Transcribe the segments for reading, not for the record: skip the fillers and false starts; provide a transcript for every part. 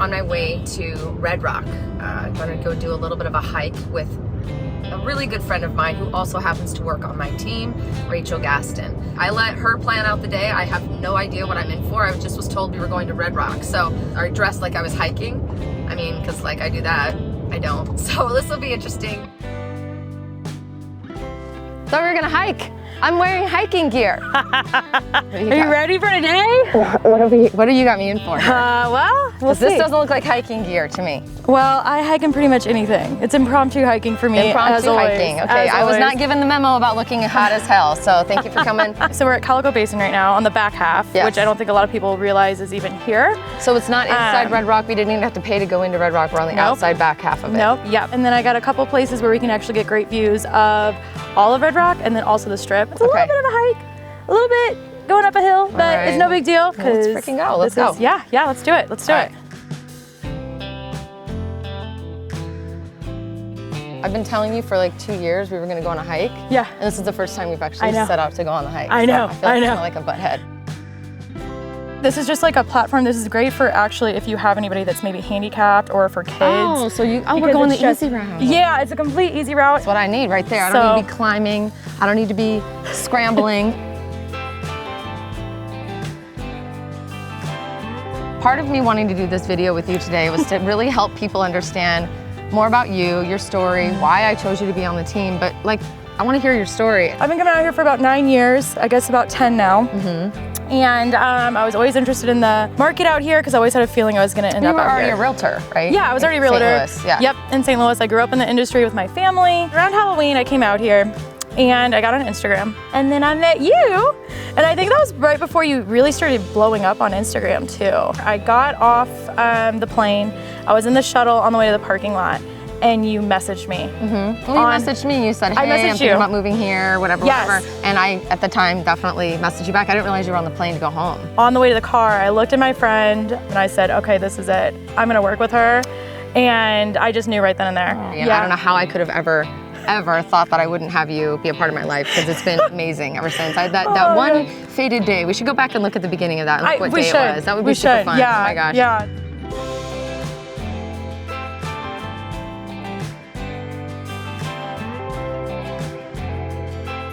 on my way to Red Rock. I'm gonna go do a little bit of a hike with a really good friend of mine who also happens to work on my team, Rachel Gaston. I let her plan out the day. I have no idea what I'm in for. I just was told we were going to Red Rock. So I dressed like I was hiking. I mean, because like I do that, I don't. So this will be interesting. Thought we were gonna hike. I'm wearing hiking gear. Are you ready for today? What do you got me in for? Well, we'll see. This doesn't look like hiking gear to me. Well, I hike in pretty much anything. It's impromptu hiking for me. Impromptu hiking. Okay, I was not given the memo about looking hot as hell, so thank you for coming. So we're at Calico Basin right now on the back half, Yes. which I don't think a lot of people realize is even here. So it's not inside Red Rock. We didn't even have to pay to go into Red Rock. We're on the outside back half of it. Nope. Yep. And then I got a couple places where we can actually get great views of all of Red Rock and then also the Strip. It's a little bit of a hike, a little bit going up a hill, but it's no big deal. Well, let's freaking go. Let's go. Yeah, let's do it. Let's do it. I've been telling you for like 2 years we were gonna go on a hike. Yeah. And this is the first time we've actually set out to go on the hike. I know. So I feel like I'm a butthead. This is just like a platform. This is great for actually if you have anybody that's maybe handicapped or for kids. Oh, so we're going the easy route. Yeah, it's a complete easy route. That's what I need right there. I don't need to be climbing. I don't need to be scrambling. Part of me wanting to do this video with you today was to really help people understand more about you, your story, why I chose you to be on the team, but like, I want to hear your story. I've been coming out here for about 9 years, I guess about 10 now. And I was always interested in the market out here because I always had a feeling I was going to end up out here. You were already a realtor, right? Yeah, I was already a realtor. St. Louis, yeah. Yep, in St. Louis. I grew up in the industry with my family. Around Halloween, I came out here and I got on Instagram. And then I met you. And I think that was right before you really started blowing up on Instagram too. I got off the plane. I was in the shuttle on the way to the parking lot. And you messaged me. Well, you messaged me, you said, hey, I'm thinking about moving here, whatever. And I, at the time, definitely messaged you back. I didn't realize you were on the plane to go home. On the way to the car, I looked at my friend and I said, okay, this is it. I'm gonna work with her. And I just knew right then and there. I don't know how I could have ever thought that I wouldn't have you be a part of my life because it's been amazing ever since. That one fated day, we should go back and look at the beginning of that and look what day it was. That would be super fun. Yeah, oh my gosh. Yeah.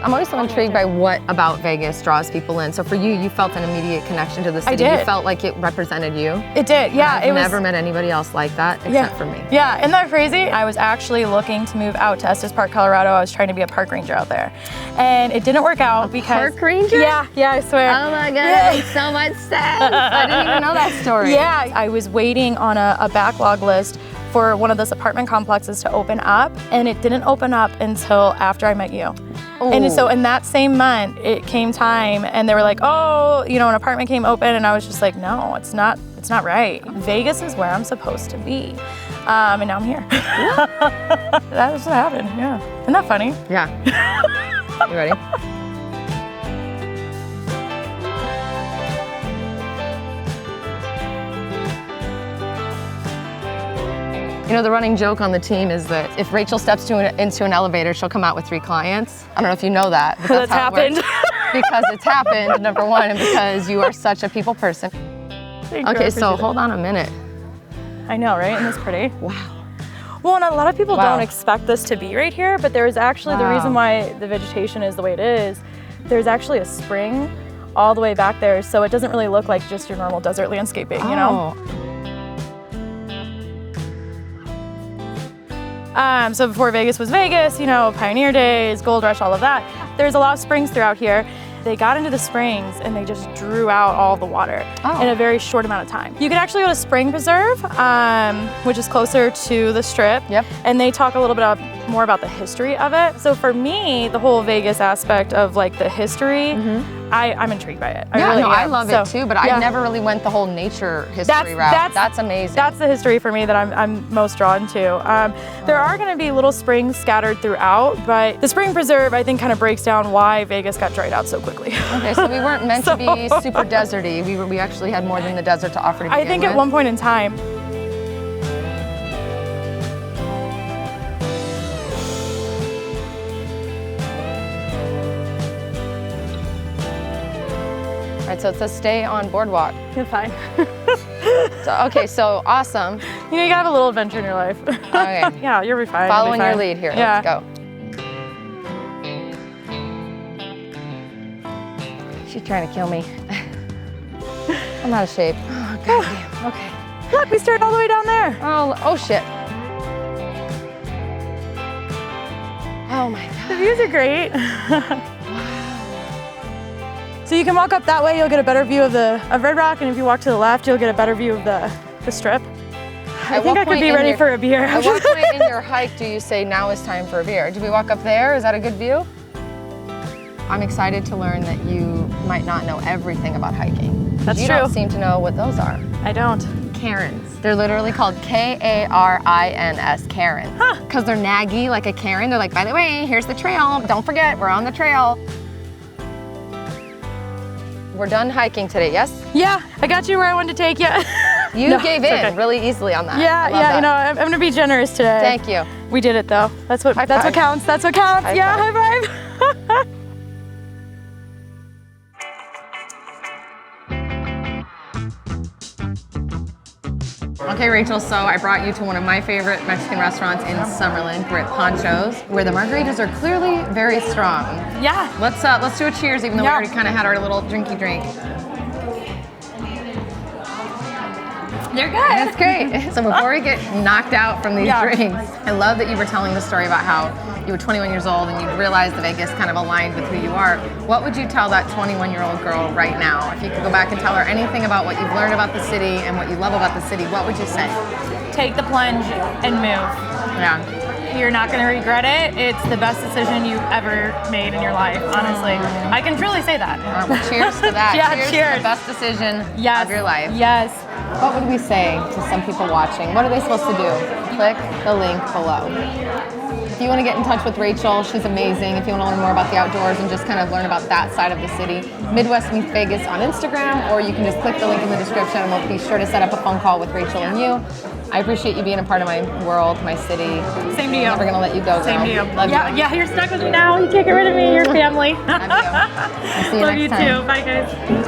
I'm always so intrigued by what about Vegas draws people in. So for you, you felt an immediate connection to the city. I did. You felt like it represented you. It did, yeah. I've never met anybody else like that except for me. Yeah, isn't that crazy? I was actually looking to move out to Estes Park, Colorado. I was trying to be a park ranger out there. And it didn't work out because— Park ranger? Yeah, I swear. Oh my God, that makes so much sense. I didn't even know that story. Yeah, I was waiting on a backlog list for one of those apartment complexes to open up, and it didn't open up until after I met you. Ooh. And so in that same month, it came time, and they were like, oh, you know, an apartment came open, and I was just like, no, it's not right. Vegas is where I'm supposed to be. And now I'm here. That's what happened, yeah. Isn't that funny? Yeah. You ready? You know, the running joke on the team is that if Rachel steps into an elevator, she'll come out with 3 clients. I don't know if you know that, but that's how happened. It works. Because it's happened, number one, and because you are such a people person. Okay, so hold on a minute. I know, right? Isn't this pretty? Wow. Well, and a lot of people don't expect this to be right here, but there is actually the reason why the vegetation is the way it is. There's actually a spring all the way back there, so it doesn't really look like just your normal desert landscaping, you know? So before Vegas was Vegas, you know, Pioneer Days, Gold Rush, all of that, there's a lot of springs throughout here. They got into the springs and they just drew out all the water in a very short amount of time. You can actually go to Spring Preserve, which is closer to the Strip, and they talk a little bit more about the history of it. So for me, the whole Vegas aspect of like the history, I'm intrigued by it. I love it too, but I never really went the whole nature history route. That's amazing. That's the history for me that I'm most drawn to. There are going to be little springs scattered throughout, but the Spring Preserve I think kind of breaks down why Vegas got dried out so quickly. Okay, so we weren't meant to be super deserty. We actually had more than the desert to offer to begin I think at one point in time. All right, so it says stay on boardwalk. You're fine. Okay, so awesome. You know, you gotta have a little adventure in your life. Okay. Yeah, you'll be fine. Following you'll your be fine. lead here. Yeah. Let's go. She's trying to kill me. I'm out of shape. Oh, goddamn. Okay. Look, we started all the way down there. Oh shit. Oh my God. The views are great. So you can walk up that way, you'll get a better view of Red Rock, and if you walk to the left, you'll get a better view of the strip. I think I could be ready for a beer. At what point in your hike do you say, now is time for a beer? Do we walk up there? Is that a good view? I'm excited to learn that you might not know everything about hiking. That's you true. You don't seem to know what those are. I don't. Karens. They're literally called Karins, Karen. Huh. Because they're naggy like a Karen. They're like, by the way, here's the trail. Don't forget, we're on the trail. We're done hiking today, yes? Yeah, I got you where I wanted to take you. You gave in really easily on that. Yeah, that. You know, I'm gonna be generous today. Thank you. We did it though. That's what High what five. counts. That's what counts. High yeah, five. high five. Okay, Rachel, so I brought you to one of my favorite Mexican restaurants in Summerlin, Grit Ponchos, where the margaritas are clearly very strong. Yeah. Let's do a cheers, even though we already kind of had our little drinky drink. They're good. That's great. So before we get knocked out from these drinks, I love that you were telling the story about how you were 21 years old and you realized that Vegas kind of aligned with who you are. What would you tell that 21-year-old girl right now? If you could go back and tell her anything about what you've learned about the city and what you love about the city, what would you say? Take the plunge and move. Yeah. You're not going to regret it. It's the best decision you've ever made in your life, honestly. I can truly say that. Well, cheers to that. Yeah, cheers to the best decision of your life. Yes. What would we say to some people watching? What are they supposed to do? Click the link below. If you want to get in touch with Rachel, she's amazing. If you want to learn more about the outdoors and just kind of learn about that side of the city, Midwest Meets Vegas on Instagram, or you can just click the link in the description and we'll be sure to set up a phone call with Rachel and you. I appreciate you being a part of my world, my city. Same to you. I'm never gonna let you go, girl. Same to you. Love you. Yeah, you're stuck with me now. You can't get rid of me. You're family. Love you. I'll see you Love next you time. too. Bye, guys.